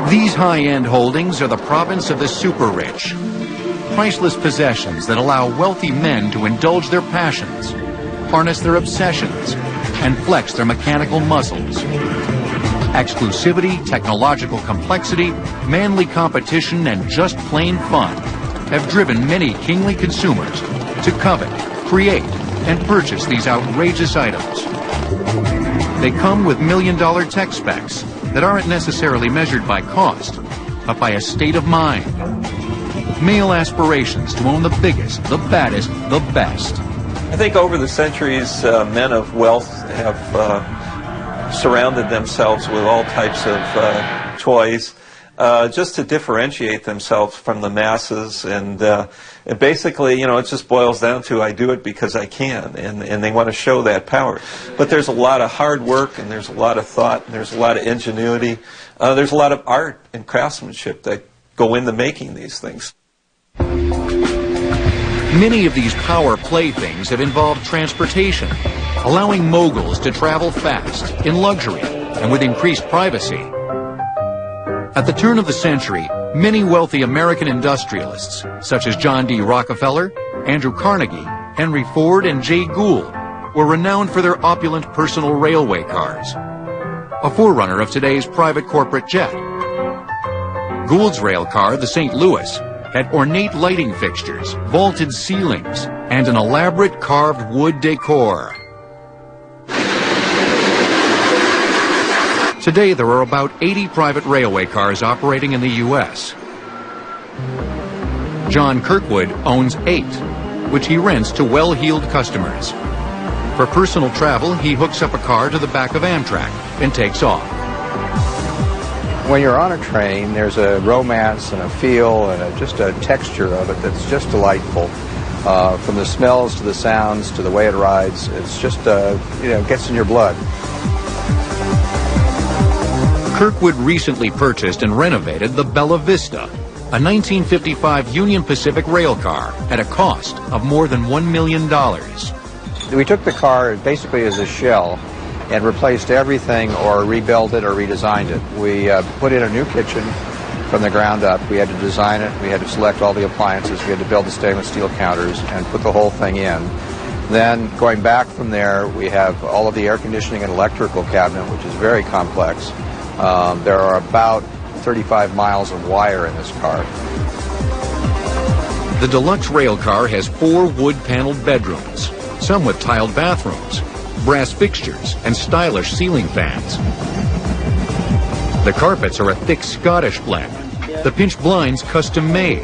These high-end holdings are the province of the super-rich. Priceless possessions that allow wealthy men to indulge their passions, harness their obsessions, and flex their mechanical muscles. Exclusivity, technological complexity, manly competition, and just plain fun have driven many kingly consumers to covet, create, and purchase these outrageous items. They come with million-dollar tech specs that aren't necessarily measured by cost, but by a state of mind. Male aspirations to own the biggest, the baddest, the best. I think over the centuries, men of wealth have surrounded themselves with all types of toys just to differentiate themselves from the masses. And basically, it just boils down to I do it because I can, and they want to show that power. But there's a lot of hard work, and there's a lot of thought, and there's a lot of ingenuity. There's a lot of art and craftsmanship that go into making these things. Many of these power playthings have involved transportation, allowing moguls to travel fast, in luxury, and with increased privacy. At the turn of the century, many wealthy American industrialists, such as John D. Rockefeller, Andrew Carnegie, Henry Ford, and Jay Gould, were renowned for their opulent personal railway cars, a forerunner of today's private corporate jet. Gould's rail car, the St. Louis, had ornate lighting fixtures, vaulted ceilings, and an elaborate carved wood decor. Today, there are about 80 private railway cars operating in the U.S. John Kirkwood owns 8, which he rents to well-heeled customers. For personal travel, he hooks up a car to the back of Amtrak and takes off. When you're on a train, there's a romance and a feel and just a texture of it that's just delightful. From the smells to the sounds to the way it rides, it's just, gets in your blood. Kirkwood recently purchased and renovated the Bella Vista, a 1955 Union Pacific rail car at a cost of more than $1 million. We took the car basically as a shell and replaced everything or rebuilt it or redesigned it. We put in a new kitchen from the ground up. We had to design it. We had to select all the appliances. We had to build the stainless steel counters and put the whole thing in. Then going back from there, we have all of the air conditioning and electrical cabinet, which is very complex. There are about 35 miles of wire in this car. The deluxe rail car has 4 wood-paneled bedrooms, some with tiled bathrooms, brass fixtures, and stylish ceiling fans. The carpets are a thick Scottish blend, the pinch blinds custom-made,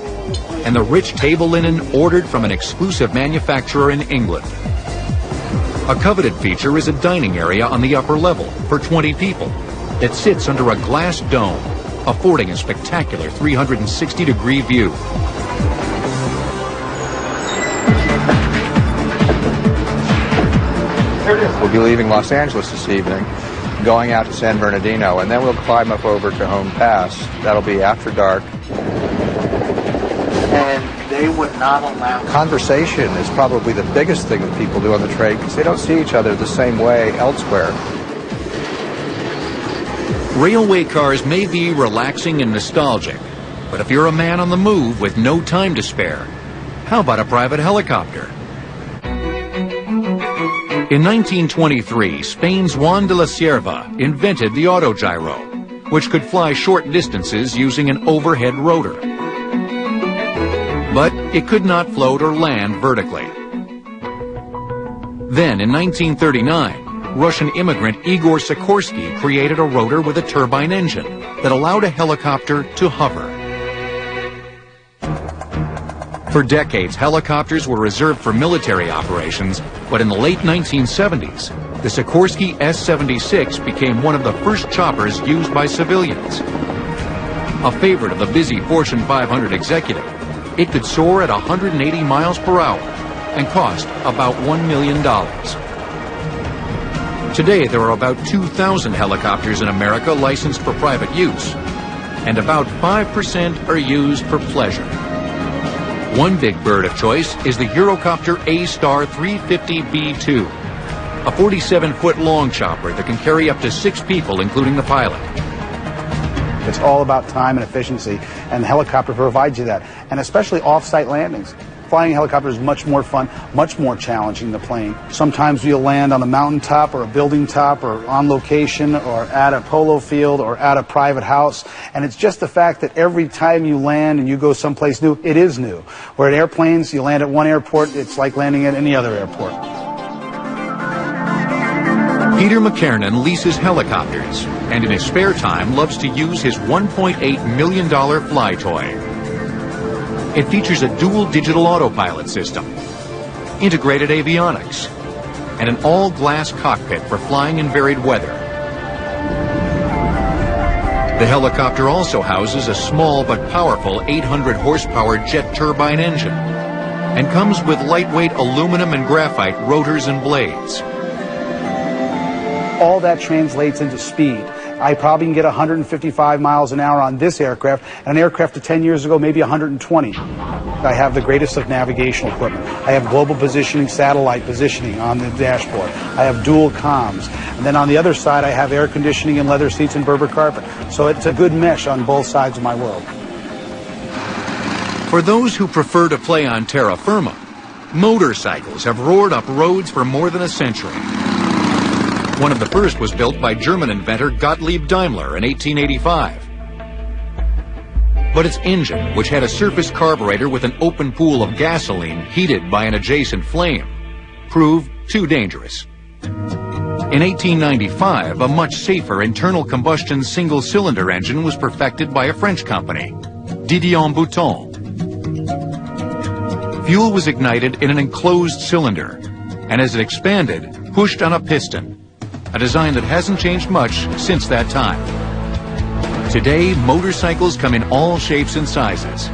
and the rich table linen ordered from an exclusive manufacturer in England. A coveted feature is a dining area on the upper level for 20 people. It sits under a glass dome, affording a spectacular 360-degree view. We'll be leaving Los Angeles this evening, going out to San Bernardino, and then we'll climb up over to Home Pass. That'll be after dark. And they would not allow... Conversation is probably the biggest thing that people do on the train because they don't see each other the same way elsewhere. Railway cars may be relaxing and nostalgic, but if you're a man on the move with no time to spare, how about a private helicopter? In 1923, Spain's Juan de la Cierva invented the autogyro, which could fly short distances using an overhead rotor. But it could not float or land vertically. Then, in 1939, Russian immigrant Igor Sikorsky created a rotor with a turbine engine that allowed a helicopter to hover. For decades, helicopters were reserved for military operations, but in the late 1970s, the Sikorsky S-76 became one of the first choppers used by civilians. A favorite of the busy Fortune 500 executive, it could soar at 180 miles per hour and cost about $1 million. Today, there are about 2,000 helicopters in America licensed for private use, and about 5% are used for pleasure. One big bird of choice is the Eurocopter A-Star 350B2, a 47-foot long chopper that can carry up to 6 people, including the pilot. It's all about time and efficiency, and the helicopter provides you that, and especially off-site landings. Flying a helicopter is much more fun, much more challenging than the plane. Sometimes you'll land on a mountaintop or a building top or on location or at a polo field or at a private house. And it's just the fact that every time you land and you go someplace new, it is new. Where at airplanes, you land at one airport, it's like landing at any other airport. Peter McKernan leases helicopters and in his spare time loves to use his $1.8 million fly toy. It features a dual digital autopilot system, integrated avionics, and an all-glass cockpit for flying in varied weather. The helicopter also houses a small but powerful 800 horsepower jet turbine engine and comes with lightweight aluminum and graphite rotors and blades. All that translates into speed. I probably can get 155 miles an hour on this aircraft, and an aircraft of 10 years ago, maybe 120. I have the greatest of navigational equipment. I have global positioning, satellite positioning on the dashboard. I have dual comms. And then on the other side, I have air conditioning and leather seats and Berber carpet. So it's a good mesh on both sides of my world. For those who prefer to play on terra firma, motorcycles have roared up roads for more than a century. One of the first was built by German inventor Gottlieb Daimler in 1885. But its engine, which had a surface carburetor with an open pool of gasoline heated by an adjacent flame, proved too dangerous. In 1895, a much safer internal combustion single-cylinder engine was perfected by a French company, Didion-Bouton. Fuel was ignited in an enclosed cylinder, and as it expanded, pushed on a piston, a design that hasn't changed much since that time. Today, motorcycles come in all shapes and sizes.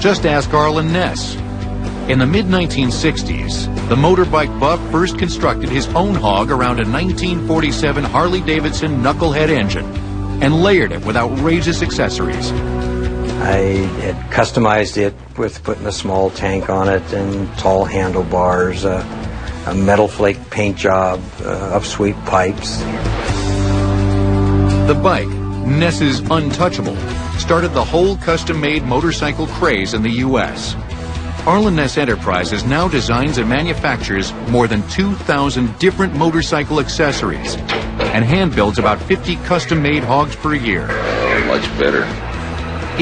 Just ask Arlen Ness. In the mid-1960s, the motorbike buff first constructed his own hog around a 1947 Harley-Davidson knucklehead engine and layered it with outrageous accessories. I had customized it with putting a small tank on it and tall handlebars, a metal flake paint job, upsweep pipes. The bike, Ness's Untouchable, started the whole custom-made motorcycle craze in the U.S. Arlen Ness Enterprises now designs and manufactures more than 2,000 different motorcycle accessories and hand builds about 50 custom-made hogs per year. Much better.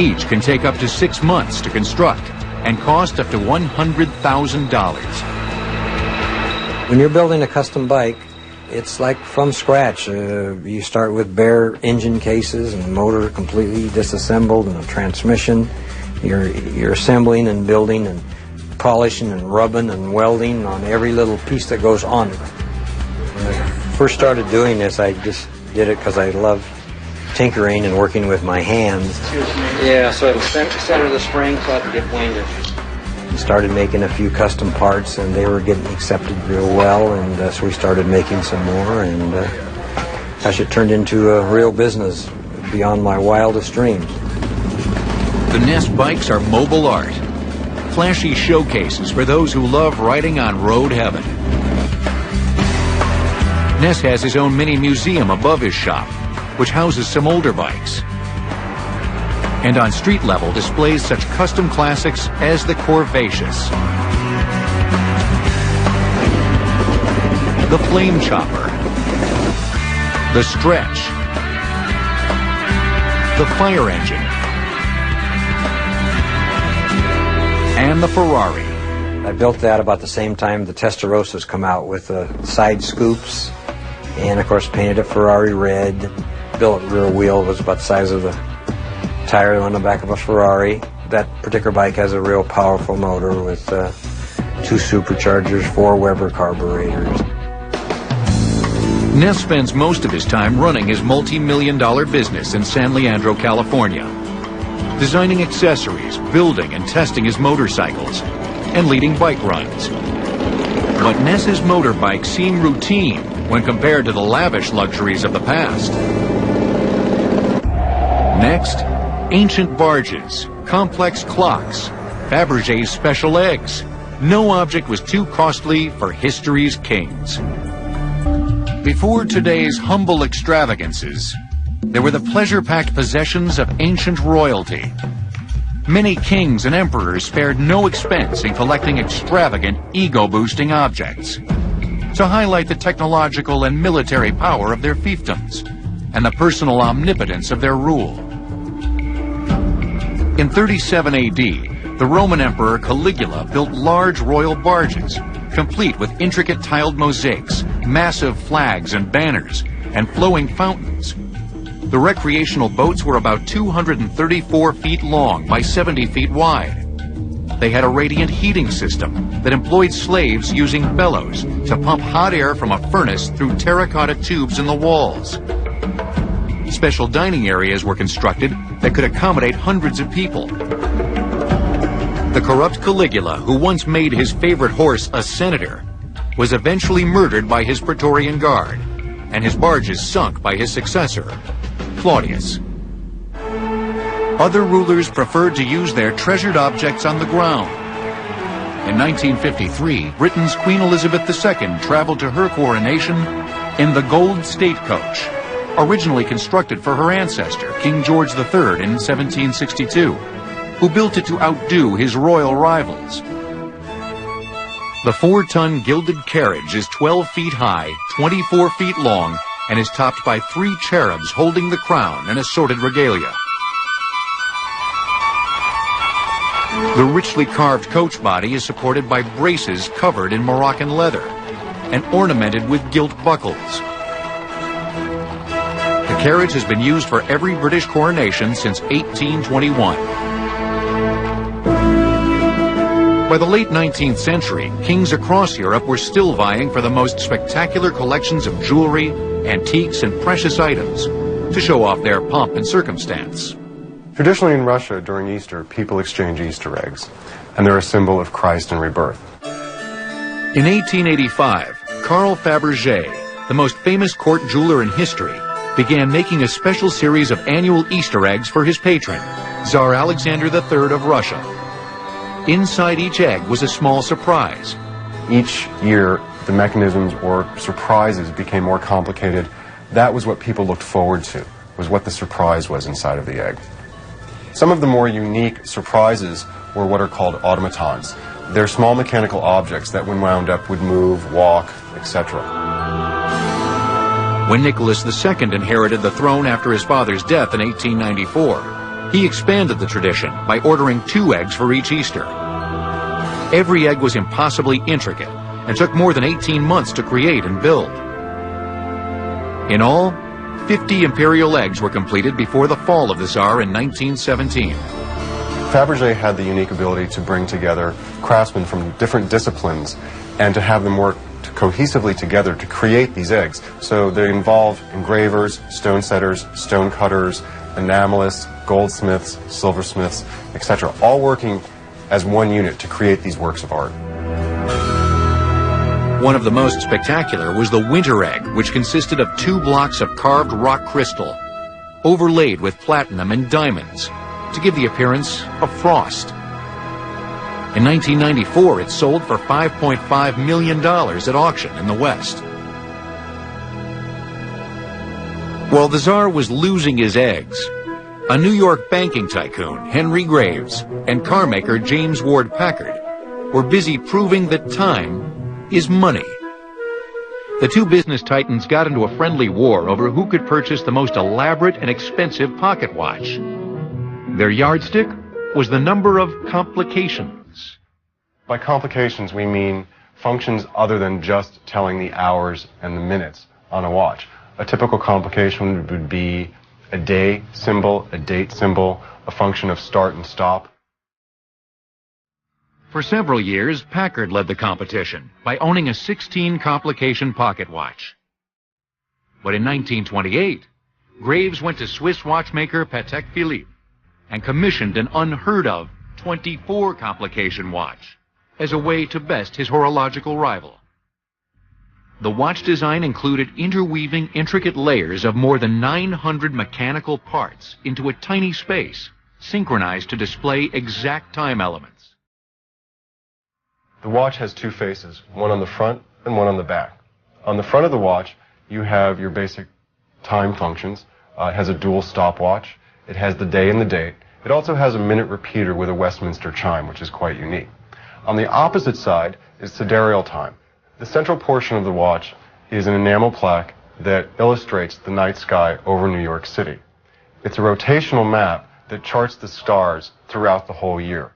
Each can take up to 6 months to construct and cost up to $100,000. When you're building a custom bike, it's like from scratch. You start with bare engine cases and the motor completely disassembled and a transmission. You're assembling and building and polishing and rubbing and welding on every little piece that goes on it. When I first started doing this, I just did it because I love tinkering and working with my hands. Yeah, so it'll center the spring so I can get winded. Started making a few custom parts, and they were getting accepted real well, and so we started making some more, and gosh, it turned into a real business beyond my wildest dreams. The Ness bikes are mobile art, flashy showcases for those who love riding on road heaven. Ness has his own mini museum above his shop, which houses some older bikes. And on street level displays such custom classics as the Corvacious, the Flame Chopper, the Stretch, the Fire Engine, and the Ferrari. I built that about the same time the Testarossas come out with the side scoops, and of course painted it Ferrari red. Built rear wheel was about the size of the tire on the back of a Ferrari. That particular bike has a real powerful motor with 2 superchargers, 4 Weber carburetors. Ness spends most of his time running his multi-million-dollar business in San Leandro, California, designing accessories, building and testing his motorcycles, and leading bike runs. But Ness's motorbikes seem routine when compared to the lavish luxuries of the past. Next, ancient barges, complex clocks, Fabergé's special eggs. No object was too costly for history's kings. Before today's humble extravagances, They were the pleasure-packed possessions of ancient royalty. Many kings and emperors spared no expense in collecting extravagant, ego-boosting objects to highlight the technological and military power of their fiefdoms and the personal omnipotence of their rule. In 37 AD, the Roman Emperor Caligula built large royal barges, complete with intricate tiled mosaics, massive flags and banners, and flowing fountains. The recreational boats were about 234 feet long by 70 feet wide. They had a radiant heating system that employed slaves using bellows to pump hot air from a furnace through terracotta tubes in the walls. Special dining areas were constructed that could accommodate hundreds of people. The corrupt Caligula, who once made his favorite horse a senator, was eventually murdered by his Praetorian Guard, and his barges sunk by his successor, Claudius. Other rulers preferred to use their treasured objects on the ground. In 1953, Britain's Queen Elizabeth II traveled to her coronation in the Gold State Coach, originally constructed for her ancestor, King George III, in 1762, who built it to outdo his royal rivals. The 4-ton gilded carriage is 12 feet high, 24 feet long, and is topped by 3 cherubs holding the crown and assorted regalia. The richly carved coach body is supported by braces covered in Moroccan leather and ornamented with gilt buckles. The carriage has been used for every British coronation since 1821. By the late 19th century, kings across Europe were still vying for the most spectacular collections of jewelry, antiques, and precious items to show off their pomp and circumstance. Traditionally in Russia, during Easter, people exchange Easter eggs, and they're a symbol of Christ and rebirth. In 1885, Carl Fabergé, the most famous court jeweler in history, began making a special series of annual Easter eggs for his patron, Tsar Alexander III of Russia. Inside each egg was a small surprise. Each year, the mechanisms or surprises became more complicated. That was what people looked forward to, was what the surprise was inside of the egg. Some of the more unique surprises were what are called automatons. They're small mechanical objects that, when wound up, would move, walk, etc. When Nicholas II inherited the throne after his father's death in 1894, he expanded the tradition by ordering 2 eggs for each Easter. Every egg was impossibly intricate and took more than 18 months to create and build. In all, 50 imperial eggs were completed before the fall of the Tsar in 1917. Fabergé had the unique ability to bring together craftsmen from different disciplines and to have them work cohesively together to create these eggs. So they involve engravers, stone setters, stone cutters, enamelists, goldsmiths, silversmiths, etc., all working as one unit to create these works of art. One of the most spectacular was the winter egg, which consisted of 2 blocks of carved rock crystal, overlaid with platinum and diamonds, to give the appearance of frost. In 1994, it sold for $5.5 million at auction in the West. While the Tsar was losing his eggs, a New York banking tycoon, Henry Graves, and carmaker James Ward Packard were busy proving that time is money. The 2 business titans got into a friendly war over who could purchase the most elaborate and expensive pocket watch. Their yardstick was the number of complications. By complications, we mean functions other than just telling the hours and the minutes on a watch. A typical complication would be a day symbol, a date symbol, a function of start and stop. For several years, Packard led the competition by owning a 16-complication pocket watch. But in 1928, Graves went to Swiss watchmaker Patek Philippe and commissioned an unheard-of 24-complication watch as a way to best his horological rival. The watch design included interweaving intricate layers of more than 900 mechanical parts into a tiny space, synchronized to display exact time elements. The watch has 2 faces, one on the front and one on the back. On the front of the watch, you have your basic time functions. It has a dual stopwatch. It has the day and the date. It also has a minute repeater with a Westminster chime, which is quite unique. On the opposite side is sidereal time. The central portion of the watch is an enamel plaque that illustrates the night sky over New York City. It's a rotational map that charts the stars throughout the whole year.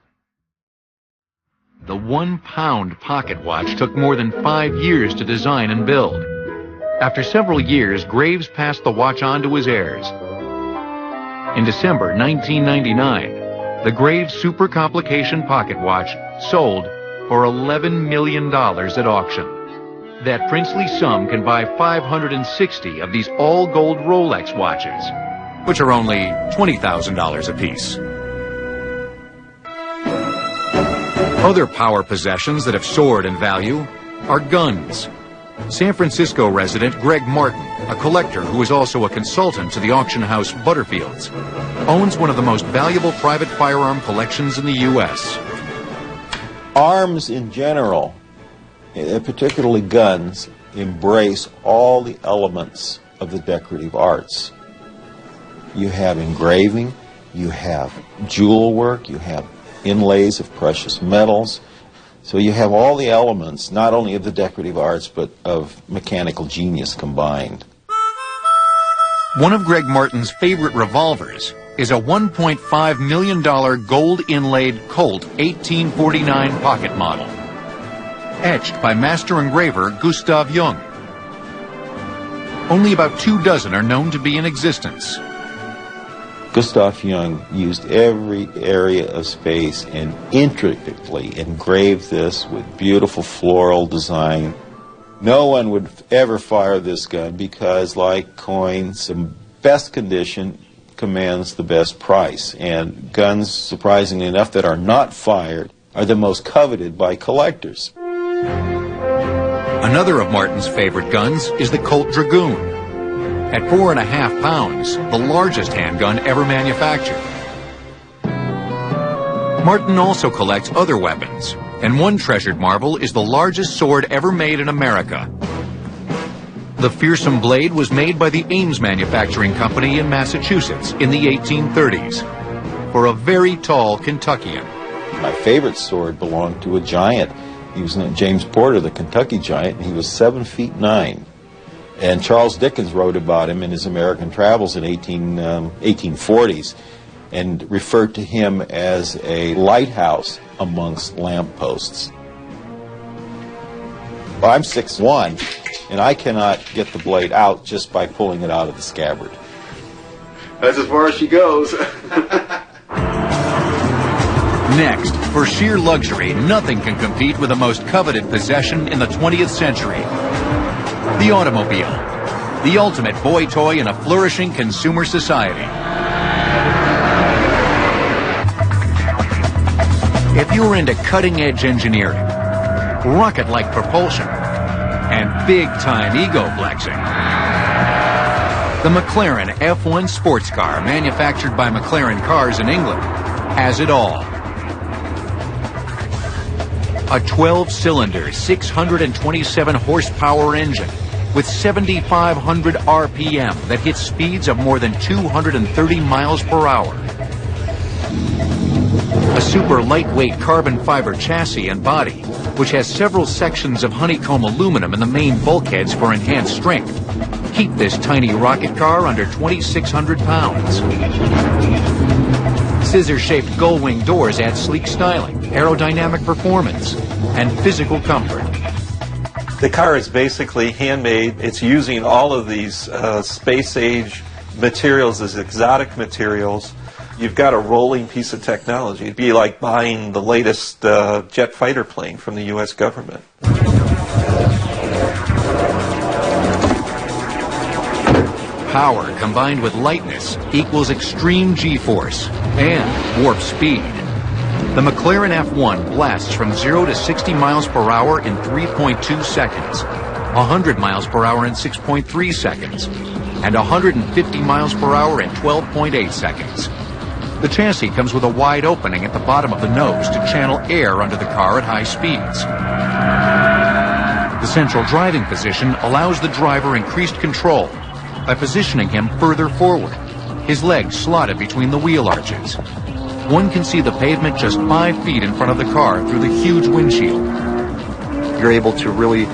The 1 pound pocket watch took more than 5 years to design and build. After several years, Graves passed the watch on to his heirs. In December 1999, the Graves Super Complication pocket watch sold for $11 million at auction. That princely sum can buy 560 of these all-gold Rolex watches, which are only $20,000 apiece. Other power possessions that have soared in value are guns. San Francisco resident Greg Martin, a collector who is also a consultant to the auction house Butterfield's, owns one of the most valuable private firearm collections in the U.S. Arms in general, particularly guns, embrace all the elements of the decorative arts. You have engraving, you have jewel work, you have inlays of precious metals. So you have all the elements, not only of the decorative arts, but of mechanical genius combined. One of Greg Martin's favorite revolvers is a $1.5 million gold-inlaid Colt 1849 pocket model, etched by master engraver Gustav Jung. Only about 24 are known to be in existence. Gustav Jung used every area of space and intricately engraved this with beautiful floral design. No one would ever fire this gun because, like coins, the best condition commands the best price. And guns, surprisingly enough, that are not fired are the most coveted by collectors. Another of Martin's favorite guns is the Colt Dragoon. At 4.5 pounds, the largest handgun ever manufactured. Martin also collects other weapons, and one treasured marvel is the largest sword ever made in America. The fearsome blade was made by the Ames Manufacturing Company in Massachusetts in the 1830s for a very tall Kentuckian. My favorite sword belonged to a giant. He was named James Porter, the Kentucky Giant, and he was 7 feet 9. And Charles Dickens wrote about him in his American Travels in 1840s and referred to him as a lighthouse amongst lampposts. Well, I'm 6'1", and I cannot get the blade out just by pulling it out of the scabbard. That's as far as she goes. Next, for sheer luxury, nothing can compete with the most coveted possession in the 20th century. The automobile, the ultimate boy toy in a flourishing consumer society. If you're into cutting-edge engineering, rocket-like propulsion, and big-time ego flexing, the McLaren F1 sports car, manufactured by McLaren Cars in England, has it all. A 12-cylinder, 627 horsepower engine with 7,500 RPM that hits speeds of more than 230 miles per hour. A super lightweight carbon fiber chassis and body, which has several sections of honeycomb aluminum in the main bulkheads for enhanced strength, keep this tiny rocket car under 2,600 pounds. Scissor-shaped gull-wing doors add sleek styling, aerodynamic performance, and physical comfort. The car is basically handmade. It's using all of these space-age materials, these exotic materials. You've got a rolling piece of technology. It'd be like buying the latest jet fighter plane from the U.S. government. Power combined with lightness equals extreme G-force and warp speed. The McLaren F1 blasts from 0 to 60 miles per hour in 3.2 seconds, 100 miles per hour in 6.3 seconds, and 150 miles per hour in 12.8 seconds. The chassis comes with a wide opening at the bottom of the nose to channel air under the car at high speeds. The central driving position allows the driver increased control, by positioning him further forward, his legs slotted between the wheel arches. One can see the pavement just 5 feet in front of the car through the huge windshield. You're able to really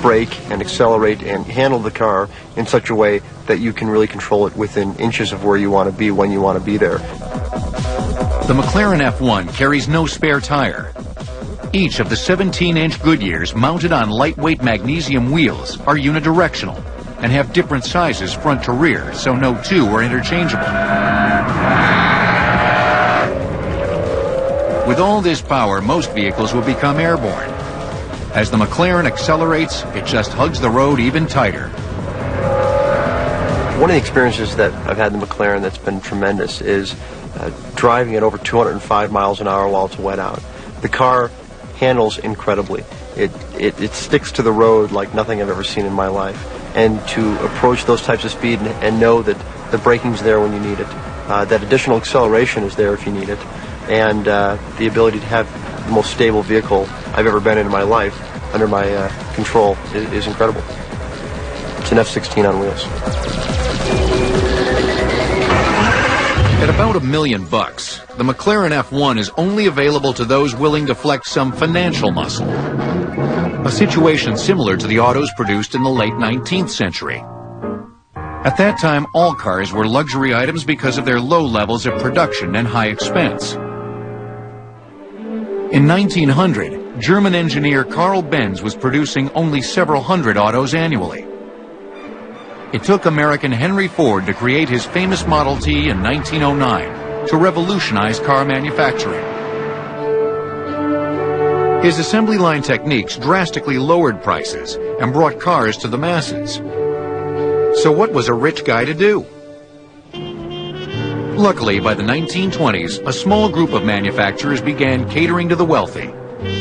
brake and accelerate and handle the car in such a way that you can really control it within inches of where you want to be when you want to be there. The McLaren F1 carries no spare tire. Each of the 17-inch Goodyears mounted on lightweight magnesium wheels are unidirectional and have different sizes front to rear, so no two are interchangeable. With all this power, most vehicles will become airborne. As the McLaren accelerates, it just hugs the road even tighter. One of the experiences that I've had in the McLaren that's been tremendous is driving at over 205 miles an hour while it's wet out. The car handles incredibly. It sticks to the road like nothing I've ever seen in my life. And to approach those types of speed and know that the braking's there when you need it, that additional acceleration is there if you need it, and the ability to have the most stable vehicle I've ever been in my life under my control is incredible. It's an F-16 on wheels. At about $1 million, the McLaren F1 is only available to those willing to flex some financial muscle. A situation similar to the autos produced in the late 19th century. At that time, all cars were luxury items because of their low levels of production and high expense. In 1900, German engineer Carl Benz was producing only several hundred autos annually. It took American Henry Ford to create his famous Model T in 1909 to revolutionize car manufacturing. His assembly line techniques drastically lowered prices and brought cars to the masses. So what was a rich guy to do? Luckily, by the 1920s, a small group of manufacturers began catering to the wealthy,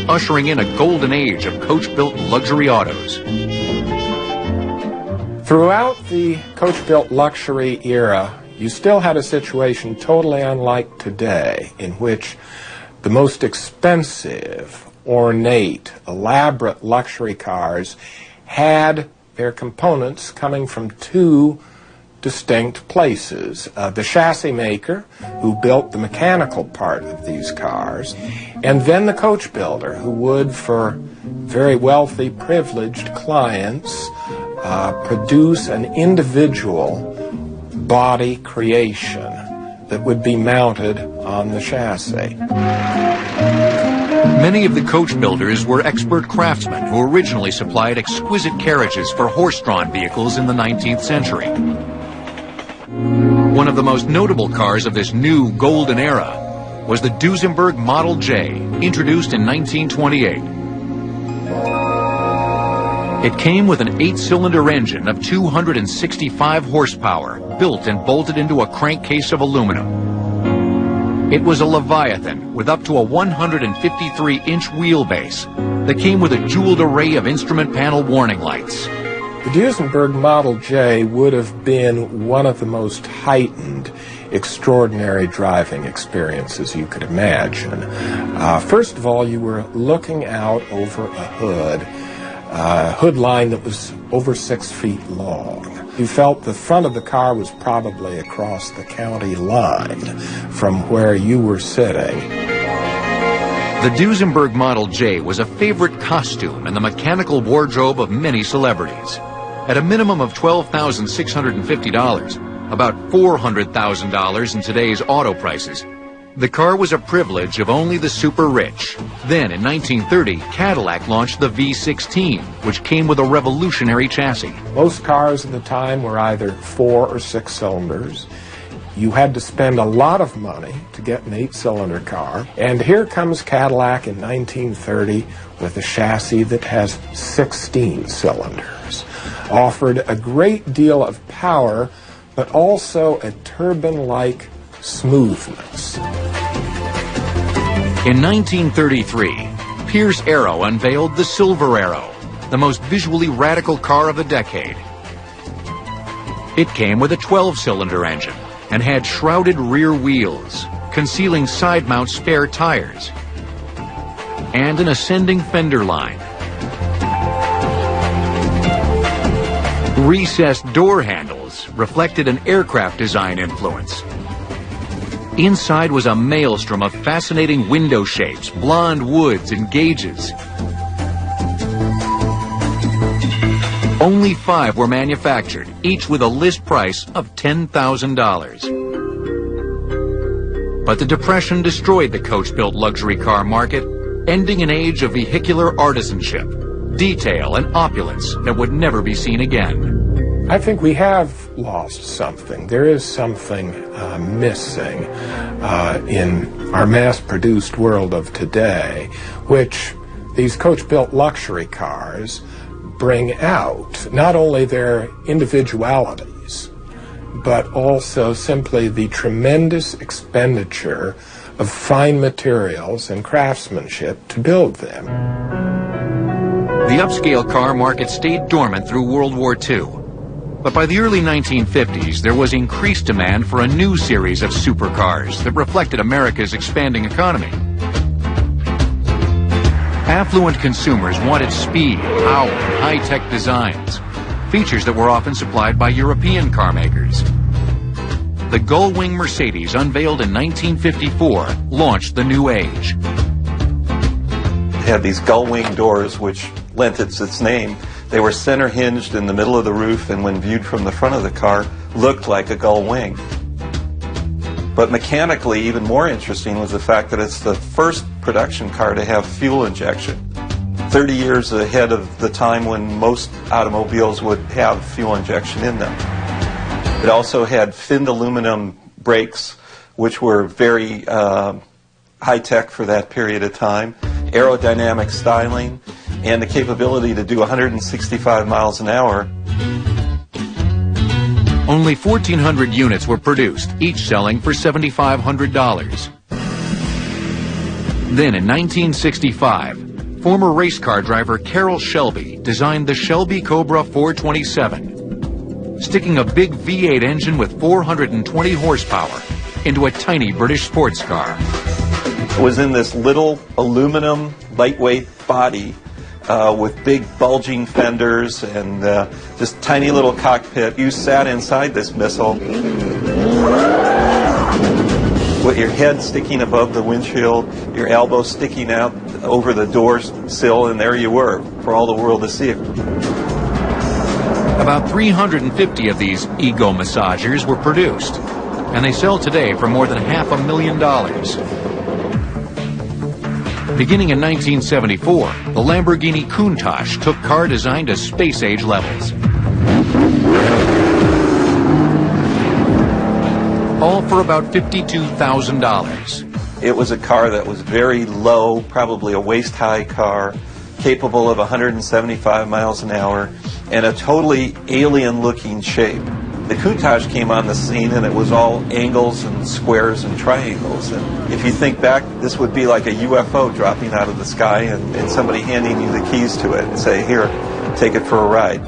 ushering in a golden age of coach-built luxury autos. Throughout the coach-built luxury era, you still had a situation totally unlike today, in which the most expensive, ornate, elaborate luxury cars had their components coming from two distinct places. The chassis maker, who built the mechanical part of these cars, and then the coach builder, who would, for very wealthy, privileged clients, produce an individual body creation that would be mounted on the chassis. Many of the coach builders were expert craftsmen who originally supplied exquisite carriages for horse-drawn vehicles in the 19th century. One of the most notable cars of this new golden era was the Duesenberg Model J, introduced in 1928. It came with an 8-cylinder engine of 265 horsepower, built and bolted into a crankcase of aluminum. It was a Leviathan with up to a 153-inch wheelbase that came with a jeweled array of instrument panel warning lights. The Duesenberg Model J would have been one of the most heightened, extraordinary driving experiences you could imagine. First of all, you were looking out over a hood line that was over 6 feet long. You felt the front of the car was probably across the county line from where you were sitting. The Duesenberg Model J was a favorite costume in the mechanical wardrobe of many celebrities. At a minimum of $12,650, about $400,000 in today's auto prices, the car was a privilege of only the super rich. Then, in 1930, Cadillac launched the V16, which came with a revolutionary chassis. Most cars at the time were either 4 or 6 cylinders. You had to spend a lot of money to get an 8-cylinder car. And here comes Cadillac in 1930 with a chassis that has 16 cylinders. Offered a great deal of power, but also a turbine-like smoothness. In 1933, Pierce Arrow unveiled the Silver Arrow, the most visually radical car of the decade. It came with a 12-cylinder engine and had shrouded rear wheels, concealing side-mount spare tires, and an ascending fender line. Recessed door handles reflected an aircraft design influence. Inside was a maelstrom of fascinating window shapes, blonde woods, and gauges. Only 5 were manufactured, each with a list price of $10,000. But the Depression destroyed the coach-built luxury car market, ending an age of vehicular artisanship, detail, and opulence that would never be seen again. I think we have lost something. There is something missing in our mass-produced world of today, which these coach-built luxury cars bring out. Not only their individualities, but also simply the tremendous expenditure of fine materials and craftsmanship to build them. The upscale car market stayed dormant through World War II. But by the early 1950s, there was increased demand for a new series of supercars that reflected America's expanding economy. Affluent consumers wanted speed, power, and high-tech designs, features that were often supplied by European car makers. The gull-wing Mercedes, unveiled in 1954, launched the new age. It had these gull-wing doors, which lent it its name. They were center-hinged in the middle of the roof, and when viewed from the front of the car, looked like a gull wing. But mechanically, even more interesting was the fact that it's the first production car to have fuel injection. 30 years ahead of the time when most automobiles would have fuel injection in them. It also had finned aluminum brakes, which were very high-tech for that period of time, aerodynamic styling, and the capability to do 165 miles an hour. Only 1,400 units were produced, each selling for $7,500. Then in 1965, former race car driver Carroll Shelby designed the Shelby Cobra 427, sticking a big V8 engine with 420 horsepower into a tiny British sports car. It was in this little aluminum, lightweight body with big bulging fenders and this tiny little cockpit. You sat inside this missile with your head sticking above the windshield, your elbow sticking out over the door sill, and there you were for all the world to see. About 350 of these ego massagers were produced, and they sell today for more than $500,000. Beginning in 1974, the Lamborghini Countach took car design to space-age levels. All for about $52,000. It was a car that was very low, probably a waist-high car, capable of 175 miles an hour, and a totally alien-looking shape. The Countach came on the scene, and it was all angles and squares and triangles. And if you think back, this would be like a UFO dropping out of the sky and somebody handing you the keys to it and say, here, take it for a ride.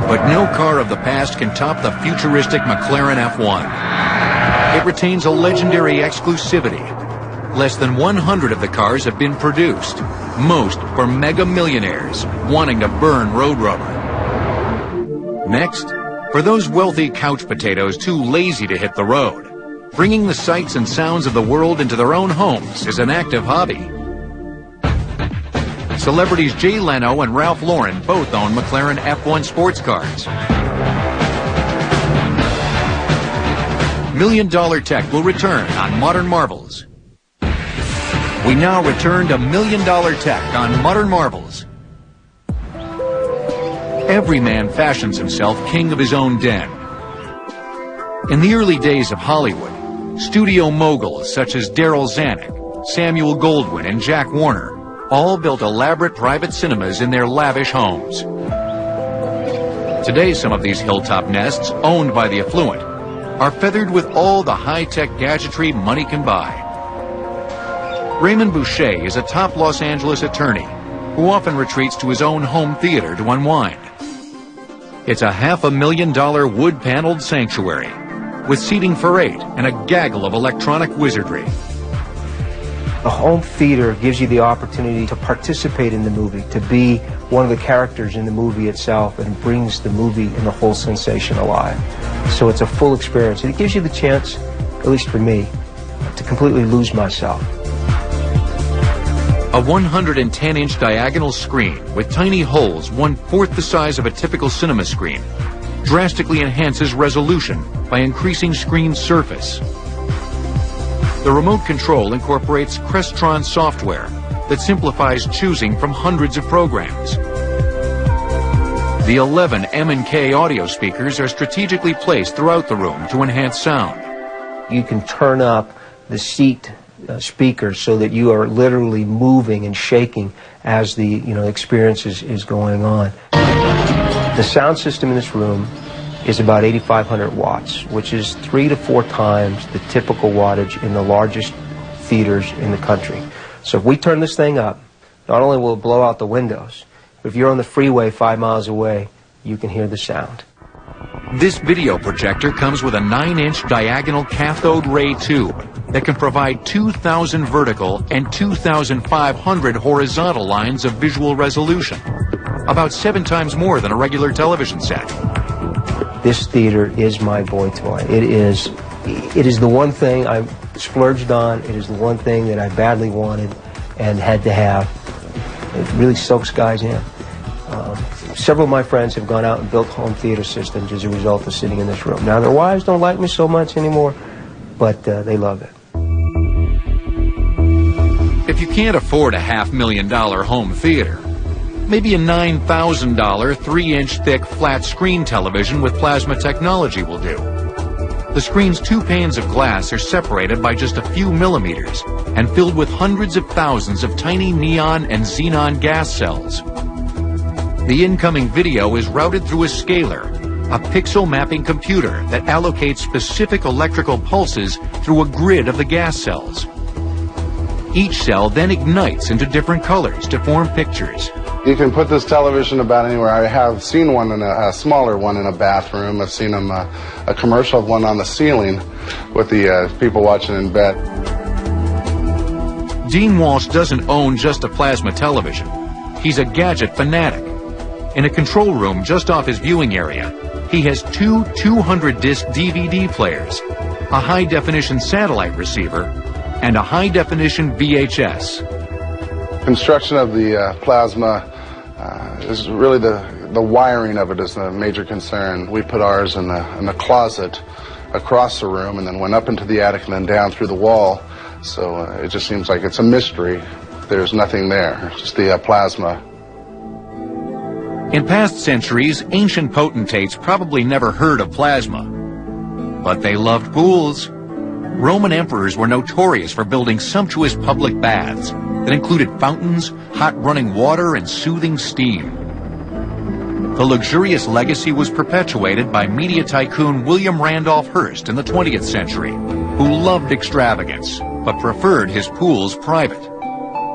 But no car of the past can top the futuristic McLaren F1. It retains a legendary exclusivity. Less than 100 of the cars have been produced, most for mega millionaires wanting to burn road rubber. Next, for those wealthy couch potatoes too lazy to hit the road, bringing the sights and sounds of the world into their own homes is an active hobby. Celebrities Jay Leno and Ralph Lauren both own McLaren F1 sports cars. $1 Million Tech will return on Modern Marvels. We now return to $1 Million Tech on Modern Marvels. Every man fashions himself king of his own den. In the early days of Hollywood, studio moguls such as Darryl Zanuck, Samuel Goldwyn, and Jack Warner all built elaborate private cinemas in their lavish homes. Today, some of these hilltop nests, owned by the affluent, are feathered with all the high-tech gadgetry money can buy. Raymond Boucher is a top Los Angeles attorney who often retreats to his own home theater to unwind. It's a $500,000 wood-paneled sanctuary with seating for 8 and a gaggle of electronic wizardry. A home theater gives you the opportunity to participate in the movie, to be one of the characters in the movie itself, and brings the movie and the whole sensation alive. So it's a full experience, and it gives you the chance, at least for me, to completely lose myself. A 110-inch diagonal screen with tiny holes 1/4 the size of a typical cinema screen drastically enhances resolution by increasing screen surface. The remote control incorporates Crestron software that simplifies choosing from hundreds of programs. The 11 M&K audio speakers are strategically placed throughout the room to enhance sound. You can turn up the seat speakers so that you are literally moving and shaking as the experience is going on. The sound system in this room is about 8,500 watts, which is 3 to 4 times the typical wattage in the largest theaters in the country. So if we turn this thing up, not only will it blow out the windows, but if you're on the freeway 5 miles away, you can hear the sound. This video projector comes with a 9-inch diagonal cathode ray tube that can provide 2,000 vertical and 2,500 horizontal lines of visual resolution, about 7 times more than a regular television set. This theater is my boy toy. It is the one thing I splurged on. It is the one thing that I badly wanted and had to have. It really soaks guys in. Several of my friends have gone out and built home theater systems as a result of sitting in this room. Now, their wives don't like me so much anymore, but they love it. If you can't afford a $500,000 home theater, maybe a $9,000 3-inch thick flat screen television with plasma technology will do. The screen's 2 panes of glass are separated by just a few millimeters and filled with hundreds of thousands of tiny neon and xenon gas cells. The incoming video is routed through a scaler, a pixel mapping computer that allocates specific electrical pulses through a grid of the gas cells. Each cell then ignites into different colors to form pictures. You can put this television about anywhere. I have seen one in a smaller one in a bathroom. I've seen a commercial of one on the ceiling with the people watching in bed. Dean Walsh doesn't own just a plasma television. He's a gadget fanatic. In a control room just off his viewing area, he has 2 200-disc DVD players, a high-definition satellite receiver, and a high-definition VHS. Construction of the plasma is really the wiring of it is the major concern. We put ours in the closet across the room and then went up into the attic and then down through the wall. So it just seems like it's a mystery. There's nothing there, just the plasma. In past centuries, ancient potentates probably never heard of plasma, but they loved pools. Roman emperors were notorious for building sumptuous public baths that included fountains, hot running water, and soothing steam. The luxurious legacy was perpetuated by media tycoon William Randolph Hearst in the 20th century, who loved extravagance, but preferred his pools private.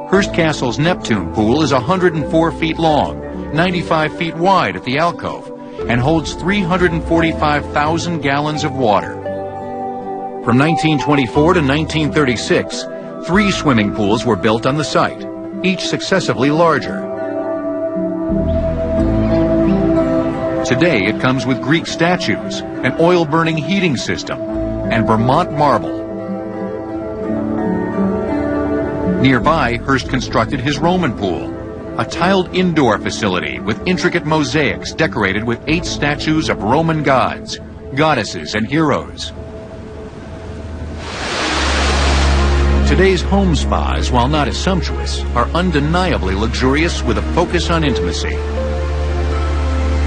Hearst Castle's Neptune pool is 104 feet long, 95 feet wide at the alcove, and holds 345,000 gallons of water. From 1924 to 1936, 3 swimming pools were built on the site, each successively larger. Today it comes with Greek statues, an oil-burning heating system, and Vermont marble. Nearby, Hearst constructed his Roman pool, a tiled indoor facility with intricate mosaics decorated with 8 statues of Roman gods, goddesses, and heroes. Today's home spas, while not as sumptuous, are undeniably luxurious with a focus on intimacy.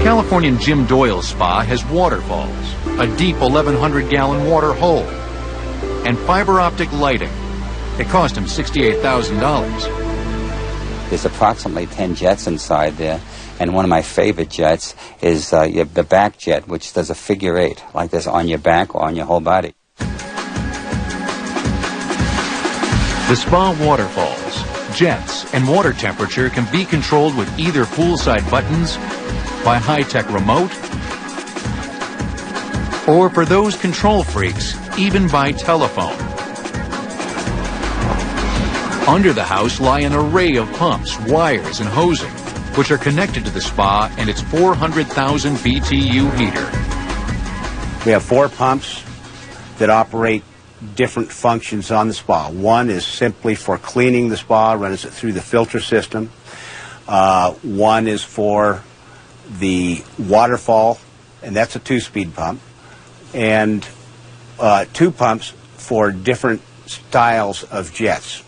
Californian Jim Doyle's spa has waterfalls, a deep 1,100-gallon water hole, and fiber optic lighting. It cost him $68,000. There's approximately 10 jets inside there, and one of my favorite jets is the back jet, which does a figure 8, like this on your back or on your whole body. The spa waterfalls, jets, and water temperature can be controlled with either poolside buttons, by high-tech remote, or for those control freaks, even by telephone. Under the house lie an array of pumps, wires, and hosing, which are connected to the spa and its 400,000 BTU heater. We have 4 pumps that operate different functions on the spa. One is simply for cleaning the spa, runs it through the filter system. One is for the waterfall, and that's a 2-speed pump. And 2 pumps for different styles of jets.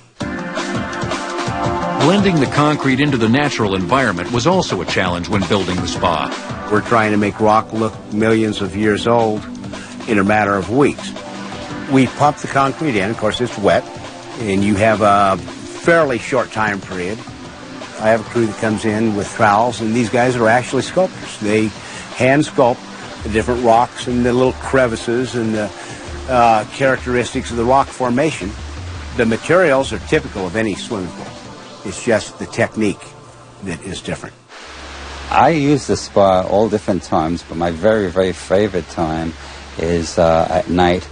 Blending the concrete into the natural environment was also a challenge when building the spa. We're trying to make rock look millions of years old in a matter of weeks. We pump the concrete in, of course it's wet, and you have a fairly short time period. I have a crew that comes in with trowels, and these guys are actually sculptors. They hand sculpt the different rocks and the little crevices and the characteristics of the rock formation. The materials are typical of any swimming pool. It's just the technique that is different. I use the spa all different times, but my very, very favorite time is at night.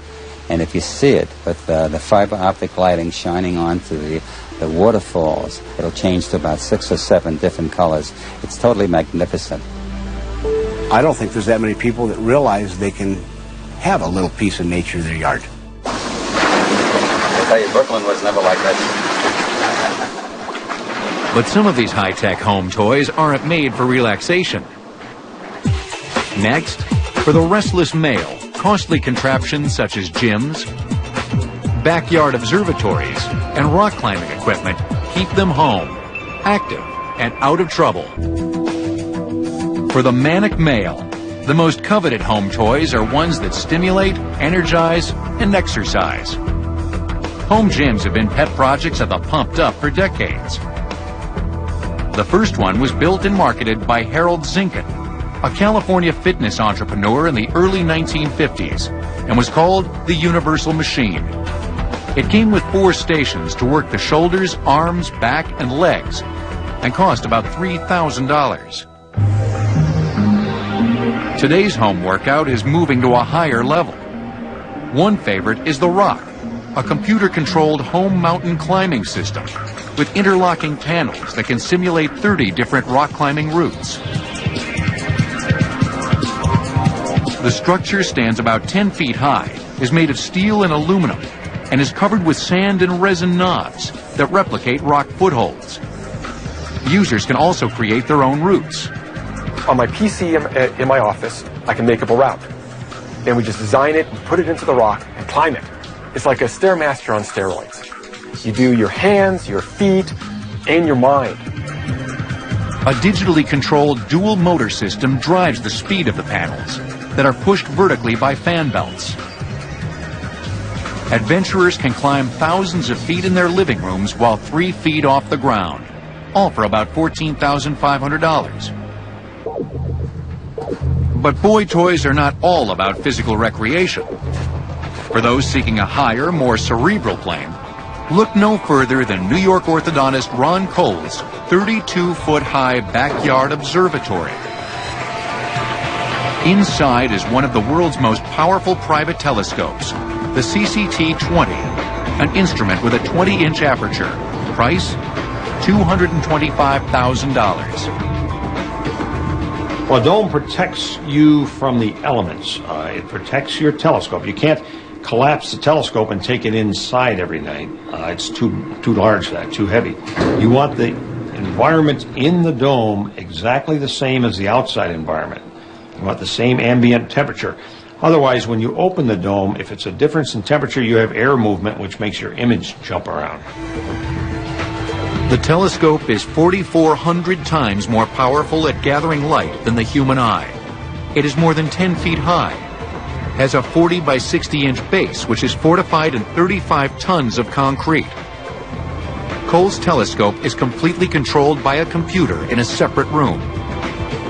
And if you see it with the fiber optic lighting shining onto the waterfalls, it'll change to about 6 or 7 different colors. It's totally magnificent. I don't think there's that many people that realize they can have a little piece of nature in their yard. I tell you, Brooklyn was never like this. But some of these high-tech home toys aren't made for relaxation. Next, for the restless male, costly contraptions such as gyms, backyard observatories, and rock climbing equipment keep them home, active, and out of trouble. For the manic male, the most coveted home toys are ones that stimulate, energize, and exercise. Home gyms have been pet projects of the Pumped Up for decades. The first one was built and marketed by Harold Zinken, a California fitness entrepreneur in the early 1950s, and was called the Universal Machine. It came with 4 stations to work the shoulders, arms, back, and legs, and cost about $3,000. Today's home workout is moving to a higher level. One favorite is the Rock, a computer-controlled home mountain climbing system with interlocking panels that can simulate 30 different rock climbing routes. The structure stands about 10 feet high, is made of steel and aluminum, and is covered with sand and resin knobs that replicate rock footholds. Users can also create their own routes. On my PC in my office, I can make up a route. Then we just design it, put it into the rock, and climb it. It's like a Stairmaster on steroids. You do your hands, your feet, and your mind. A digitally controlled dual motor system drives the speed of the panels that are pushed vertically by fan belts. Adventurers can climb thousands of feet in their living rooms while 3 feet off the ground, all for about $14,500. But boy toys are not all about physical recreation. For those seeking a higher, more cerebral plane, look no further than New York orthodontist Ron Cole's 32-foot-high backyard observatory. Inside is one of the world's most powerful private telescopes, the CCT-20, an instrument with a 20-inch aperture. Price, $225,000. Well, a dome protects you from the elements. It protects your telescope. You can't collapse the telescope and take it inside every night. It's too large for that, too heavy. You want the environment in the dome exactly the same as the outside environment. You want the same ambient temperature. Otherwise, when you open the dome, if it's a difference in temperature, you have air movement, which makes your image jump around. The telescope is 4,400 times more powerful at gathering light than the human eye. It is more than 10 feet high, has a 40 by 60 inch base, which is fortified in 35 tons of concrete. Cole's telescope is completely controlled by a computer in a separate room.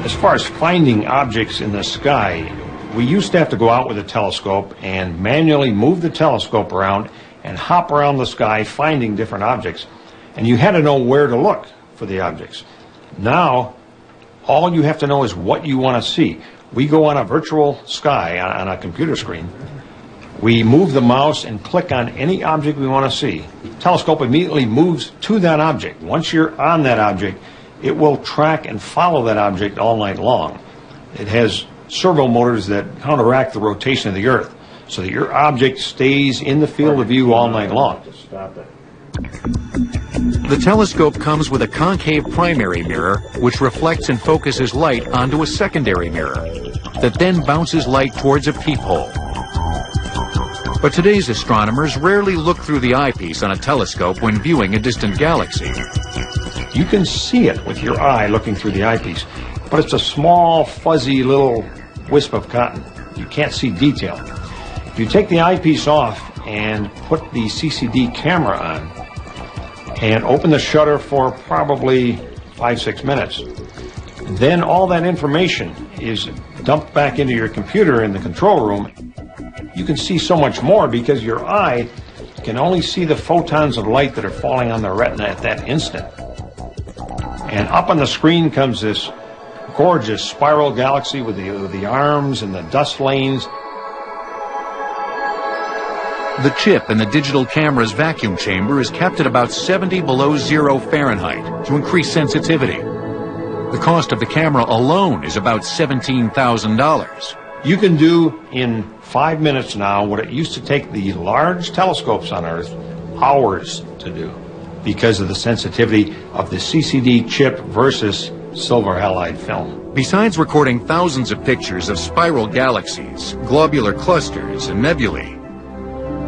As far as finding objects in the sky, we used to have to go out with a telescope and manually move the telescope around and hop around the sky finding different objects. And you had to know where to look for the objects. Now, all you have to know is what you want to see. We go on a virtual sky on a computer screen. We move the mouse and click on any object we want to see. The telescope immediately moves to that object. Once you're on that object, it will track and follow that object all night long. It has servo motors that counteract the rotation of the Earth, so that your object stays in the field of view all night long. The telescope comes with a concave primary mirror, which reflects and focuses light onto a secondary mirror that then bounces light towards a peephole. But today's astronomers rarely look through the eyepiece on a telescope when viewing a distant galaxy. You can see it with your eye looking through the eyepiece, but it's a small, fuzzy little wisp of cotton. You can't see detail. If you take the eyepiece off and put the CCD camera on and open the shutter for probably 5-6 minutes, then all that information is dumped back into your computer in the control room. You can see so much more because your eye can only see the photons of light that are falling on the retina at that instant. And up on the screen comes this gorgeous spiral galaxy with the arms and the dust lanes. The chip in the digital camera's vacuum chamber is kept at about 70 below zero Fahrenheit to increase sensitivity. The cost of the camera alone is about $17,000. You can do in 5 minutes now what it used to take the large telescopes on Earth hours to do because of the sensitivity of the CCD chip versus silver halide film. Besides recording thousands of pictures of spiral galaxies, globular clusters, and nebulae,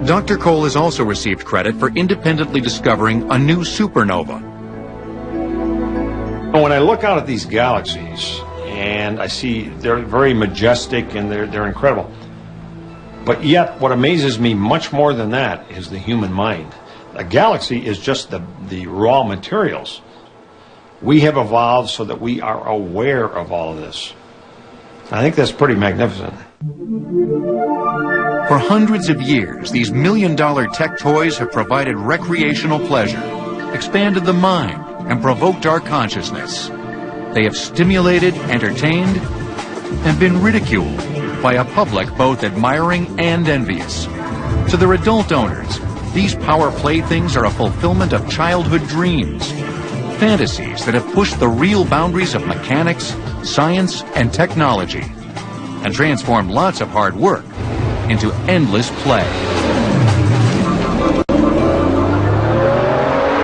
Dr. Cole has also received credit for independently discovering a new supernova. When I look out at these galaxies, and I see they're very majestic and they're incredible. But yet, what amazes me much more than that is the human mind. A galaxy is just the raw materials. We have evolved so that we are aware of all of this. I think that's pretty magnificent. For hundreds of years, these million-dollar tech toys have provided recreational pleasure, expanded the mind, and provoked our consciousness. They have stimulated, entertained, and been ridiculed by a public both admiring and envious. To their adult owners, these power playthings are a fulfillment of childhood dreams, fantasies that have pushed the real boundaries of mechanics, science, and technology, and transformed lots of hard work into endless play.